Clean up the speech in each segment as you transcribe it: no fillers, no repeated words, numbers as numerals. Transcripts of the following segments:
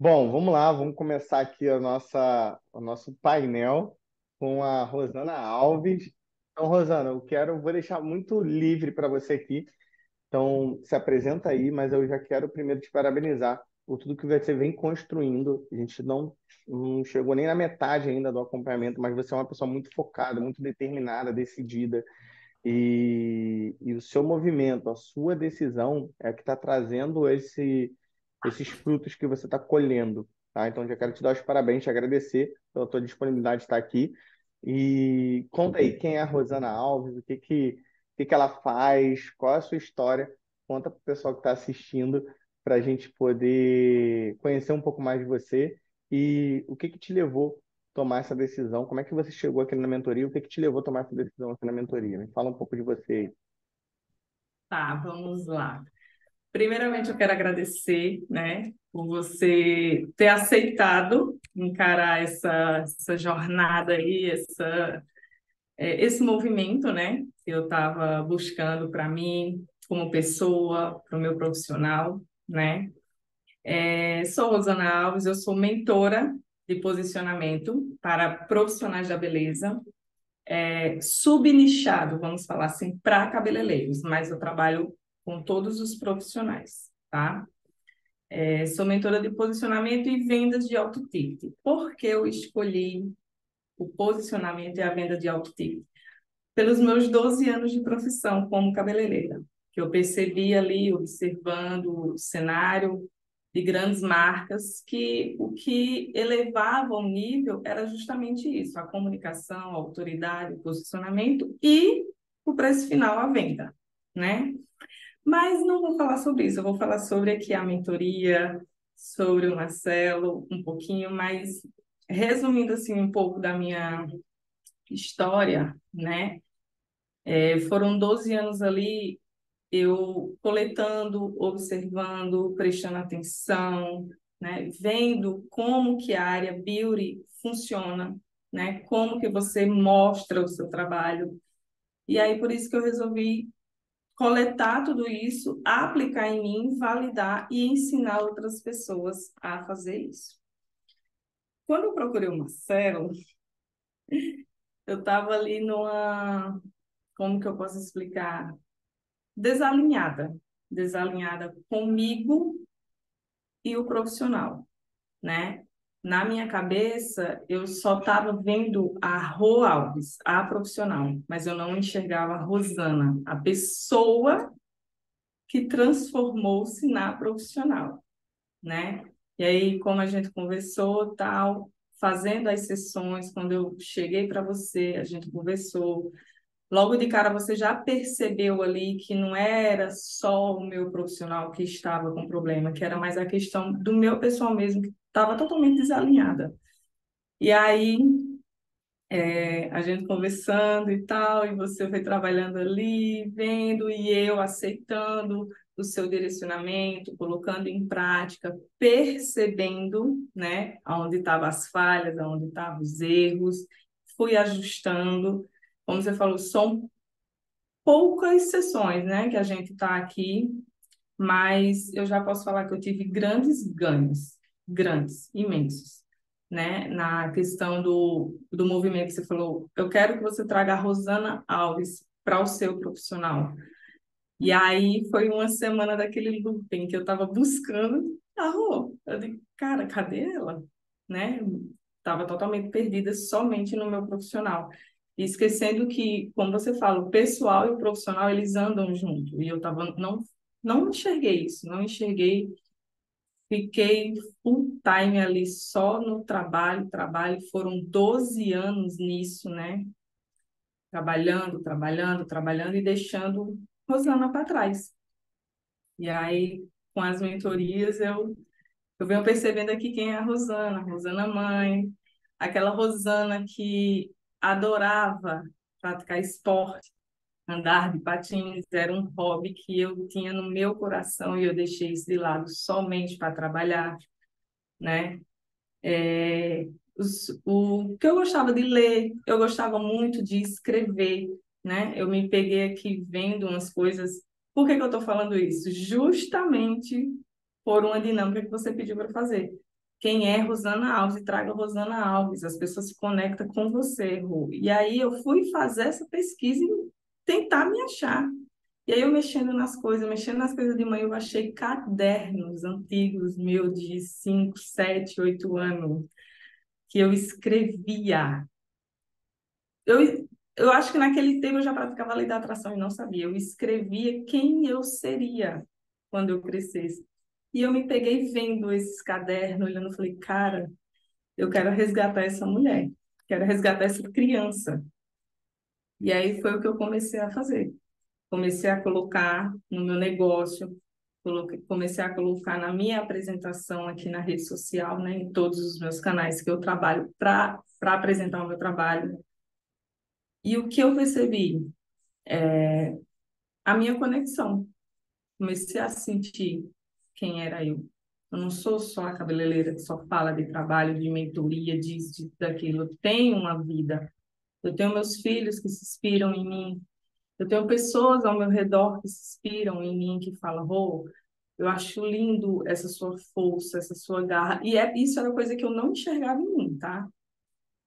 Bom, vamos lá, vamos começar aqui o nosso painel com a Rosana Alves. Então, Rosana, vou deixar muito livre para você aqui. Então, se apresenta aí, mas eu já quero primeiro te parabenizar por tudo que você vem construindo. A gente não chegou nem na metade ainda do acompanhamento, mas você é uma pessoa muito focada, muito determinada, decidida. E o seu movimento, a sua decisão é que está trazendo esses frutos que você está colhendo, tá? Então, já quero te dar os parabéns, te agradecer pela tua disponibilidade de estar aqui. E conta aí, quem é a Rosana Alves, o que que ela faz, qual é a sua história? Conta para o pessoal que está assistindo, para a gente poder conhecer um pouco mais de você e o que que te levou tomar essa decisão? Como é que você chegou aqui na mentoria? O que que te levou a tomar essa decisão aqui na mentoria? Me fala um pouco de você aí. Tá, vamos lá. Primeiramente, eu quero agradecer, né, por você ter aceitado encarar essa jornada aí, esse movimento, né, que eu estava buscando para mim, como pessoa, para o meu profissional, né. Sou Rosana Alves, eu sou mentora de posicionamento para profissionais da beleza, subnichado, vamos falar assim, para cabeleireiros, mas eu trabalho com todos os profissionais, tá? Sou mentora de posicionamento e vendas de alto ticket. Por que eu escolhi o posicionamento e a venda de alto ticket? Pelos meus 12 anos de profissão como cabeleireira, que eu percebi ali, observando o cenário de grandes marcas, que o que elevava o nível era justamente isso, a comunicação, a autoridade, o posicionamento e o preço final, a venda, né? Mas não vou falar sobre isso, eu vou falar sobre aqui a mentoria, sobre o Marcelo, um pouquinho, mas resumindo assim um pouco da minha história, né? Foram 12 anos ali eu coletando, observando, prestando atenção, né? Vendo como que a área beauty funciona, né? Como que você mostra o seu trabalho. E aí por isso que eu resolvi coletar tudo isso, aplicar em mim, validar e ensinar outras pessoas a fazer isso. Quando eu procurei o Marcelo, eu estava ali como que eu posso explicar? Desalinhada, desalinhada comigo e o profissional, né? Na minha cabeça, eu só estava vendo a Rô Alves, a profissional, mas eu não enxergava a Rosana, a pessoa que transformou-se na profissional, né? E aí, como a gente conversou, tal, fazendo as sessões, quando eu cheguei para você, a gente conversou. Logo de cara, você já percebeu ali que não era só o meu profissional que estava com problema, que era mais a questão do meu pessoal mesmo, que estava totalmente desalinhada. E aí, a gente conversando e tal, e você foi trabalhando ali, vendo, e eu aceitando o seu direcionamento, colocando em prática, percebendo, né, onde estavam as falhas, onde estavam os erros, fui ajustando. Como você falou, são poucas sessões, né, que a gente está aqui, mas eu já posso falar que eu tive grandes ganhos, grandes, imensos, né? Na questão do movimento que você falou, eu quero que você traga a Rosana Alves para o seu profissional. E aí foi uma semana daquele looping que eu estava buscando a Rô. Eu digo, cara, cadê ela? Né? Estava totalmente perdida somente no meu profissional. E esquecendo que, como você fala, o pessoal e o profissional, eles andam junto. E eu tava, não enxerguei isso, não enxerguei. Fiquei full time ali só no trabalho, trabalho. Foram 12 anos nisso, né? Trabalhando, trabalhando, trabalhando e deixando Rosana para trás. E aí, com as mentorias, eu venho percebendo aqui quem é a Rosana mãe, aquela Rosana que adorava praticar esporte, andar de patins, era um hobby que eu tinha no meu coração e eu deixei isso de lado somente para trabalhar, né? O que eu gostava de ler, eu gostava muito de escrever, né? Eu me peguei aqui vendo umas coisas. Por que que eu estou falando isso? Justamente por uma dinâmica que você pediu para fazer, quem é Rosana Alves e traga Rosana Alves. As pessoas se conectam com você, Rô. E aí eu fui fazer essa pesquisa e tentar me achar. E aí eu mexendo nas coisas de manhã, eu achei cadernos antigos meus de 5, 7, 8 anos, que eu escrevia. Eu acho que naquele tempo eu já praticava a lei da atração e não sabia. Eu escrevia quem eu seria quando eu crescesse. E eu me peguei vendo esses cadernos, olhando, e falei, cara, eu quero resgatar essa mulher, quero resgatar essa criança. E aí foi o que eu comecei a fazer. Comecei a colocar no meu negócio, comecei a colocar na minha apresentação aqui na rede social, né, em todos os meus canais que eu trabalho para apresentar o meu trabalho. E o que eu percebi? A minha conexão. Comecei a sentir quem era eu. Eu não sou só a cabeleireira que só fala de trabalho, de mentoria, disso, daquilo. Eu tenho uma vida. Eu tenho meus filhos que se inspiram em mim. Eu tenho pessoas ao meu redor que se inspiram em mim, que falam, Rô, eu acho lindo essa sua força, essa sua garra. E isso era coisa que eu não enxergava em mim, tá?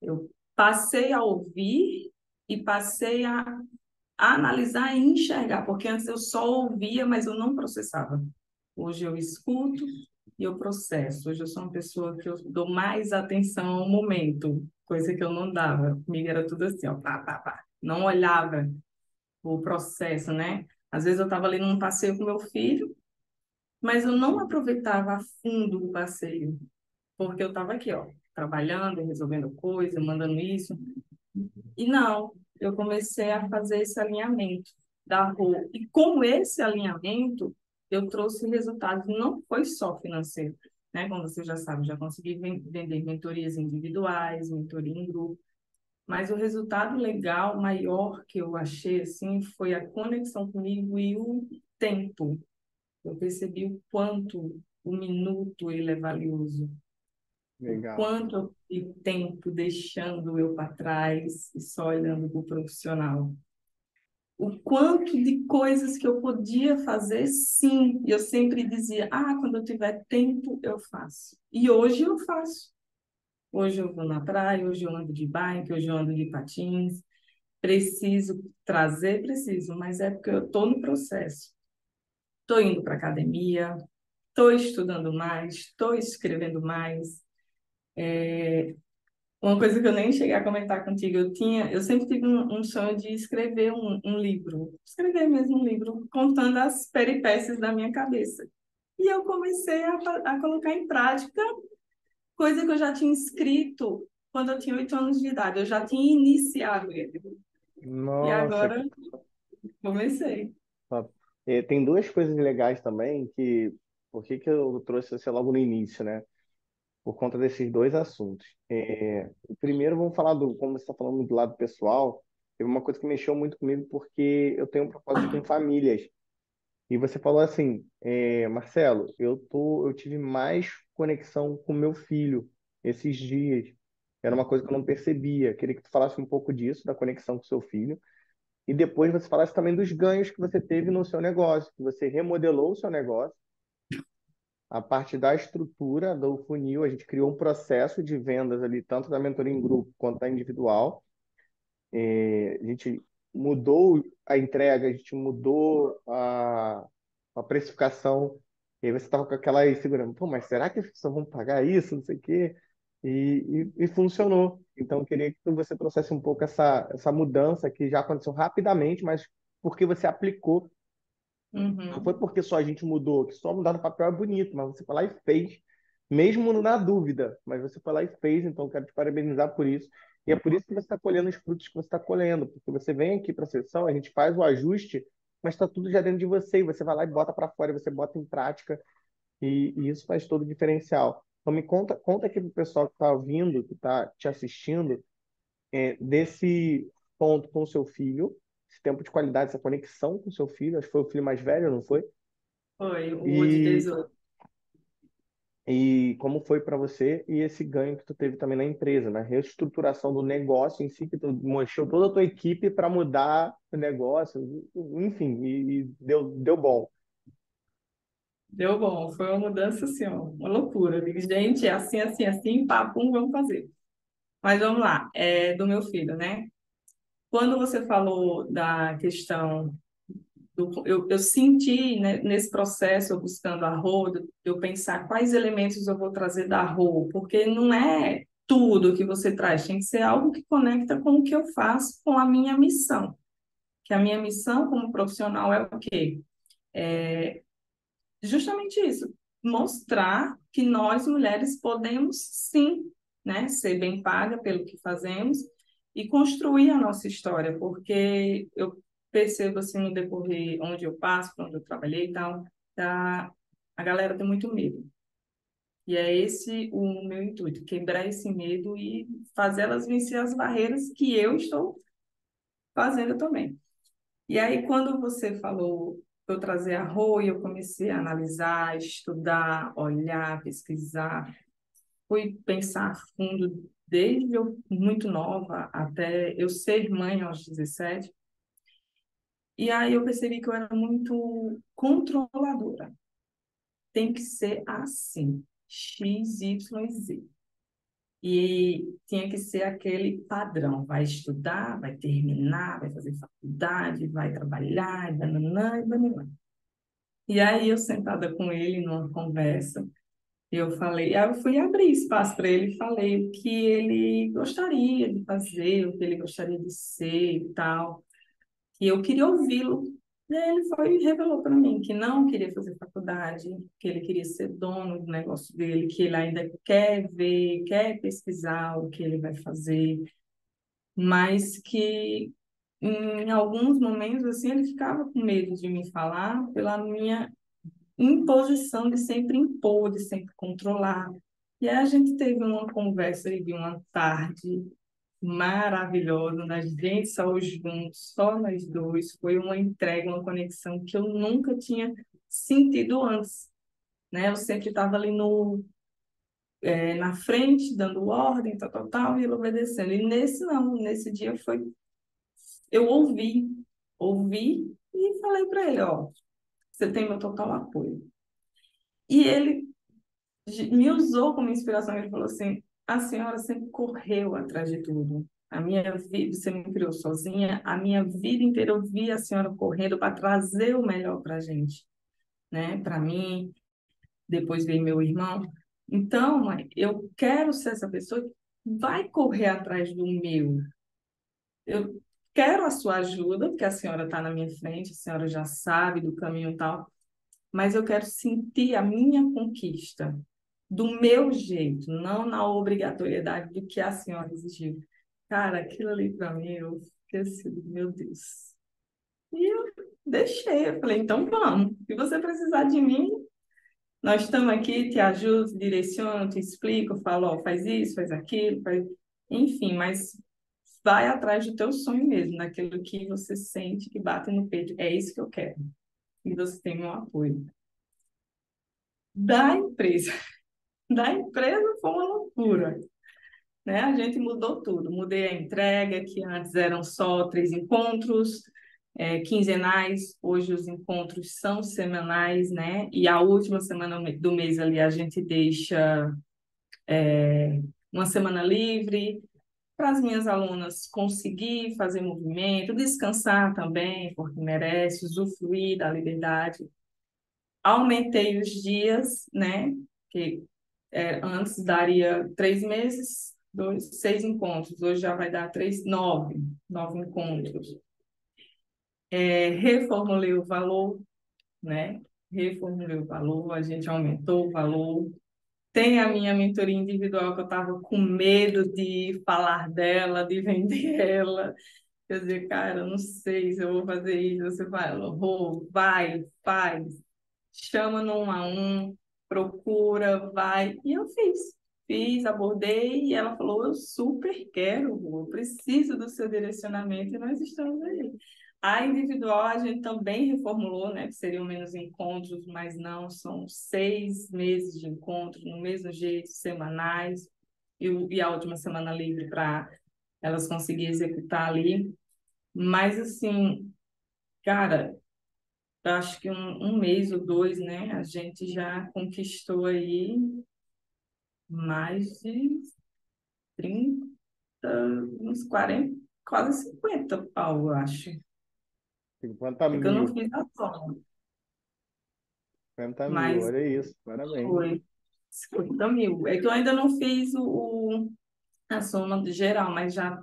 Eu passei a ouvir e passei a analisar e enxergar, porque antes eu só ouvia, mas eu não processava. Hoje eu escuto e eu processo. Hoje eu sou uma pessoa que eu dou mais atenção ao momento, coisa que eu não dava. Comigo era tudo assim, ó, pá, pá, pá. Não olhava o processo, né? Às vezes eu estava ali num passeio com meu filho, mas eu não aproveitava a fundo o passeio, porque eu estava aqui, ó, trabalhando, resolvendo coisa, mandando isso. E não, eu comecei a fazer esse alinhamento da rua. E com esse alinhamento, eu trouxe resultados, não foi só financeiro, né? Como você já sabe, já consegui vender mentorias individuais, mentoria em grupo, mas o resultado legal, maior que eu achei, assim, foi a conexão comigo e o tempo. Eu percebi o quanto o minuto ele é valioso, o Legal. quanto eu fiquei tempo deixando eu para trás e só olhando para o profissional. O quanto de coisas que eu podia fazer, sim. E eu sempre dizia, quando eu tiver tempo, eu faço. E hoje eu faço. Hoje eu vou na praia, hoje eu ando de bike, hoje eu ando de patins. Preciso trazer, preciso, mas é porque eu estou no processo. Estou indo para academia, estou estudando mais, estou escrevendo mais. Uma coisa que eu nem cheguei a comentar contigo, eu sempre tive um sonho de escrever um livro, escrever mesmo um livro, contando as peripécias da minha cabeça. E eu comecei a colocar em prática coisa que eu já tinha escrito quando eu tinha 8 anos de idade, eu já tinha iniciado ele. E Nossa, agora comecei. top. Tem duas coisas legais também por que que eu trouxe você logo no início, né? Por conta desses dois assuntos. O primeiro, vamos falar como você está falando do lado pessoal, teve uma coisa que mexeu muito comigo porque eu tenho um propósito com famílias. E você falou assim, Marcelo, eu tive mais conexão com meu filho esses dias. Era uma coisa que eu não percebia. Queria que tu falasse um pouco disso, da conexão com seu filho. E depois você falasse também dos ganhos que você teve no seu negócio, que você remodelou o seu negócio. A parte da estrutura do funil, a gente criou um processo de vendas ali, tanto da mentoria em grupo quanto da individual. A gente mudou a entrega, a gente mudou a precificação. E aí você estava com aquela aí segurando, pô, mas será que as pessoas vão pagar isso? Não sei o quê. E funcionou. Então, eu queria que você trouxesse um pouco essa mudança que já aconteceu rapidamente, mas porque você aplicou. Não foi Uhum, porque só a gente mudou, que só mudar no papel é bonito, mas você foi lá e fez, mesmo na dúvida, mas você foi lá e fez, então eu quero te parabenizar por isso. E é por isso que você está colhendo os frutos que você está colhendo, porque você vem aqui para a sessão, a gente faz o ajuste, mas está tudo já dentro de você, e você vai lá e bota para fora, e você bota em prática, e isso faz todo o diferencial. Então me conta aqui para o pessoal que está ouvindo, que está te assistindo, desse ponto com o seu filho, esse tempo de qualidade, essa conexão com o seu filho, acho que foi o filho mais velho, não foi? foi o de E, 18. e como foi para você e esse ganho que tu teve também na empresa, na reestruturação do negócio em si, que tu mostrou toda a tua equipe para mudar o negócio, enfim, e deu bom. Deu bom, foi uma mudança assim, ó, uma loucura. Eu digo, gente, é assim, assim, assim, papum, vamos fazer. Mas vamos lá, do meu filho, né? Quando você falou da questão eu senti, né, nesse processo, eu buscando a Rô, de eu pensar quais elementos eu vou trazer da Rô, porque não é tudo que você traz, tem que ser algo que conecta com o que eu faço, com a minha missão. Que a minha missão como profissional é o quê? Justamente isso, mostrar que nós, mulheres, podemos sim, né, ser bem paga pelo que fazemos e construir a nossa história, porque eu percebo assim no decorrer onde eu passo, quando eu trabalhei e tal, tá, a galera tem muito medo. E é esse o meu intuito, quebrar esse medo e fazer elas vencer as barreiras que eu estou fazendo também. E aí, quando você falou para eu trazer a Rô, eu comecei a analisar, estudar, olhar, pesquisar, fui pensar a fundo desde eu muito nova até eu ser mãe aos 17. E aí eu percebi que eu era muito controladora. Tem que ser assim, X, Y, Z. E tinha que ser aquele padrão, vai estudar, vai terminar, vai fazer faculdade, vai trabalhar, e bananã, e bananã. E aí, eu sentada com ele numa conversa, eu falei, aí eu fui abrir espaço para ele e falei o que ele gostaria de fazer, o que ele gostaria de ser e tal. E eu queria ouvi-lo. E aí ele foi e revelou para mim que não queria fazer faculdade, que ele queria ser dono do negócio dele, que ele ainda quer ver, quer pesquisar o que ele vai fazer, mas que em alguns momentos assim ele ficava com medo de me falar pela minha imposição de sempre impor, de sempre controlar. E aí a gente teve uma conversa aí de uma tarde maravilhosa, da gente só juntos, só nós dois. Foi uma entrega, uma conexão que eu nunca tinha sentido antes, né? Eu sempre estava ali na frente, dando ordem, tal, tal, tal, e ele obedecendo. E nesse não, nesse dia foi, eu ouvi e falei para ele, ó, você tem meu total apoio. E ele me usou como inspiração. Ele falou assim: a senhora sempre correu atrás de tudo. A minha vida, você me criou sozinha, a minha vida inteira eu vi a senhora correndo para trazer o melhor para a gente, né? Para mim, depois veio meu irmão. Então, mãe, eu quero ser essa pessoa que vai correr atrás do meu. Eu quero a sua ajuda, porque a senhora está na minha frente, a senhora já sabe do caminho e tal, mas eu quero sentir a minha conquista do meu jeito, não na obrigatoriedade do que a senhora exigiu. Cara, aquilo ali para mim, eu fiquei assim, meu Deus. E eu deixei, eu falei, então vamos. Se você precisar de mim, nós estamos aqui, te ajudo, te direciono, te explico, falo, ó, faz isso, faz aquilo, faz... Enfim, mas vai atrás do teu sonho mesmo, daquilo que você sente, que bate no peito. É isso que eu quero. E você tem meu apoio. Da empresa. Da empresa foi uma loucura, né? A gente mudou tudo. Mudei a entrega, que antes eram só 3 encontros, quinzenais. Hoje os encontros são semanais, né? E a última semana do mês ali a gente deixa uma semana livre para as minhas alunas conseguir fazer movimento, descansar também, porque merece, usufruir da liberdade. Aumentei os dias, né? Que antes daria 3 meses, 6 encontros. Hoje já vai dar 9 encontros. Reformulei o valor, né? Reformulei o valor, a gente aumentou o valor. Tem a minha mentoria individual que eu estava com medo de falar dela, de vender ela. Quer dizer, cara, eu não sei se eu vou fazer isso. Você vai, Rô, vai, faz, chama no 1 a 1, procura, vai. E eu fiz, abordei, e ela falou, eu super quero, Rô, eu preciso do seu direcionamento, e nós estamos aí. A individual a gente também reformulou, né, que seriam menos encontros, mas não, são 6 meses de encontro, no mesmo jeito, semanais, e a última semana livre para elas conseguirem executar ali. Mas, assim, cara, eu acho que um mês ou dois, né? A gente já conquistou aí mais de 30, uns 40, quase 50 pau, eu acho. 50 É que eu não mil. fiz a soma, 50 mil, mas olha isso, parabéns. foi 50 mil. É que eu ainda não fiz a soma de geral, mas já,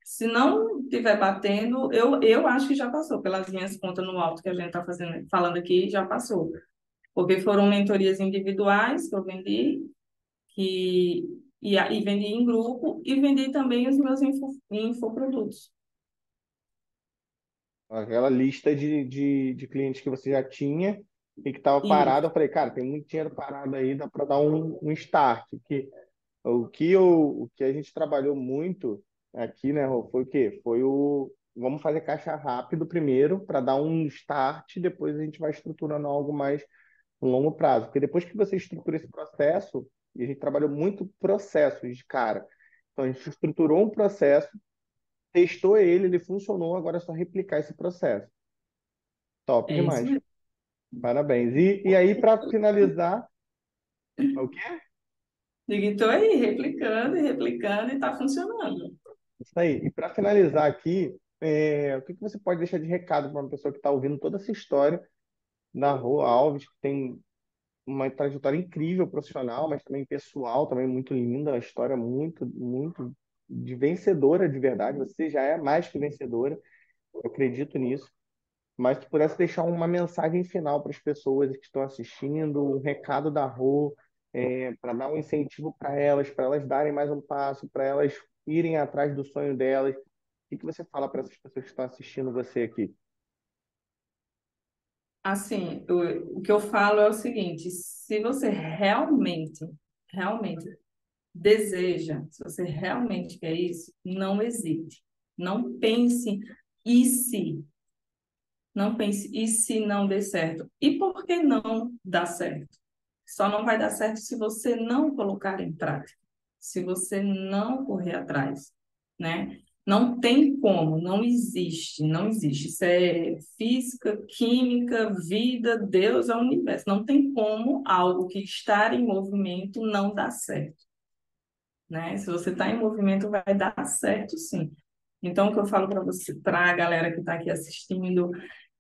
se não estiver batendo, eu acho que já passou. Pelas minhas contas no alto que a gente está fazendo, falando aqui, já passou. Porque foram mentorias individuais que eu vendi, e vendi em grupo, e vendi também os meus infoprodutos. Aquela lista de clientes que você já tinha e que estava Isso, parado, eu falei, cara, tem muito dinheiro parado aí, dá para dar um start. O que a gente trabalhou muito aqui, né, Rô, foi o quê? Vamos fazer caixa rápido primeiro para dar um start, depois a gente vai estruturando algo mais no longo prazo. Porque depois que você estrutura esse processo, e a gente trabalhou muito processos de cara. Então a gente estruturou um processo, testou ele funcionou, agora é só replicar esse processo. Top é isso demais. mesmo. Parabéns. E aí, para finalizar, o quê? Digo, estou aí, replicando e replicando, e está funcionando. Isso aí. E para finalizar aqui, o que que você pode deixar de recado para uma pessoa que está ouvindo toda essa história da Rô Alves, que tem uma trajetória incrível profissional, mas também pessoal, também muito linda, uma história muito, muito de vencedora de verdade. Você já é mais que vencedora, eu acredito nisso. Mas que pudesse deixar uma mensagem final para as pessoas que estão assistindo, um recado da Rô, para dar um incentivo para elas darem mais um passo, para elas irem atrás do sonho delas. O que que você fala para essas pessoas que estão assistindo você aqui? Assim, o que eu falo é o seguinte: se você realmente deseja, se você realmente quer isso, não hesite. Não pense, e se? Não pense, e se não der certo? E por que não dá certo? Só não vai dar certo se você não colocar em prática, se você não correr atrás, né? Não tem como, não existe, não existe. Isso é física, química, vida, Deus, é o universo. Não tem como algo que está em movimento não dar certo, né? Se você está em movimento, vai dar certo, sim. Então, o que eu falo para você, para a galera que está aqui assistindo,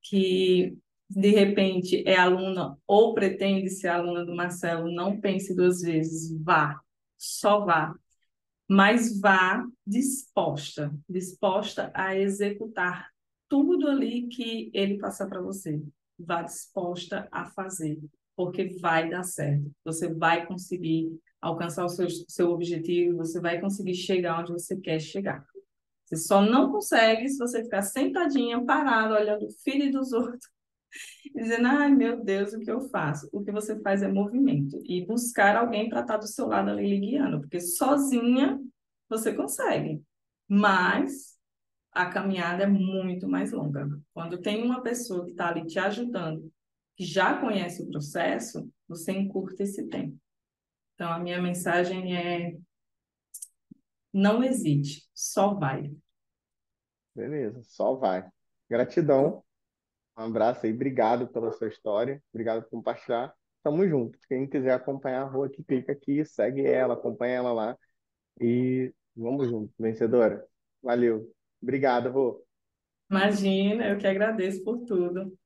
que de repente é aluna ou pretende ser aluna do Marcelo, não pense duas vezes, vá, só vá, mas vá disposta a executar tudo ali que ele passar para você. Vá disposta a fazer, porque vai dar certo. Você vai conseguir alcançar o seu objetivo, você vai conseguir chegar onde você quer chegar. Você só não consegue se você ficar sentadinha, parada, olhando o filho dos outros e dizendo, ai meu Deus, o que eu faço? O que você faz é movimento e buscar alguém para estar do seu lado ali lhe guiando, porque sozinha você consegue, mas a caminhada é muito mais longa. Quando tem uma pessoa que está ali te ajudando, que já conhece o processo, você encurta esse tempo. Então, a minha mensagem é: não hesite, só vai. Beleza, só vai. Gratidão, um abraço aí, obrigado pela sua história, obrigado por compartilhar. Tamo junto. Quem quiser acompanhar a Rô aqui, clica aqui, segue ela, acompanha ela lá e vamos junto, vencedora. Valeu. Obrigado, Rô. Imagina, eu que agradeço por tudo.